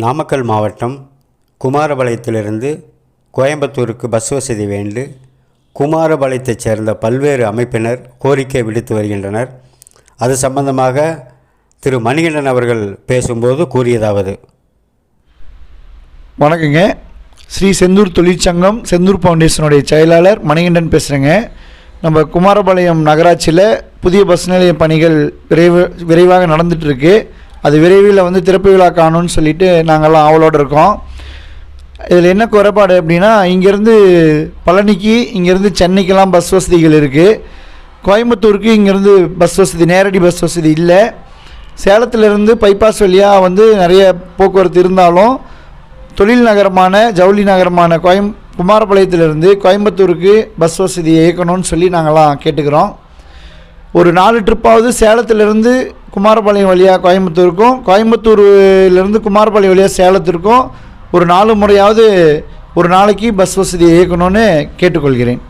நாமக்கல் மாவட்டம் குமாரபாளையத்திலிருந்து கோயம்புத்தூருக்கு பஸ் வசதி வேண்டு குமாரபாளையத்தைச் சேர்ந்த பல்வேறு அமைப்பினர் கோரிக்கை விடுத்து வருகின்றனர். அது சம்பந்தமாக திரு மணிகண்டன் அவர்கள் பேசும்போது கூறியதாவது: வணக்கங்க. ஸ்ரீ செந்தூர் தொழிற்சங்கம் செந்தூர் ஃபவுண்டேஷனுடைய செயலாளர் மணிகண்டன் பேசுகிறேங்க. நம்ம குமாரபாளையம் நகராட்சியில் புதிய பஸ் நிலைய பணிகள் விரைவாக நடந்துகிட்ருக்கு. அது விரைவில் திறப்பு விழா காணும்னு சொல்லிட்டு நாங்கள்லாம் ஆவலோடு இருக்கோம். இதில் என்ன குறைபாடு அப்படின்னா, இங்கேருந்து பழனிக்கு இங்கேருந்து சென்னைக்கெல்லாம் பஸ் வசதிகள் இருக்குது. கோயம்புத்தூருக்கு இங்கேருந்து பஸ் வசதி, நேரடி பஸ் வசதி இல்லை. சேலத்திலேருந்து பைபாஸ் வழியாக நிறைய போக்குவரத்து இருந்தாலும் தொழில் நகரமான ஜவுளி நகரமான குமாரபாளையத்திலிருந்து கோயம்புத்தூருக்கு பஸ் வசதியை இயக்கணும்னு சொல்லி நாங்கள்லாம் கேட்டுக்கிறோம். ஒரு 4 ட்ரிப்பாவது சேலத்திலேருந்து குமாரபாளையம் வழியாக கோயம்புத்தூருக்கும், கோயம்புத்தூர்லேருந்து குமாரபாளையம் வழியாக சேலத்திற்கும் ஒரு 4 முறையாவது ஒரு நாளைக்கு பஸ் வசதியை இயக்கணும்னு கேட்டுக்கொள்கிறேன்.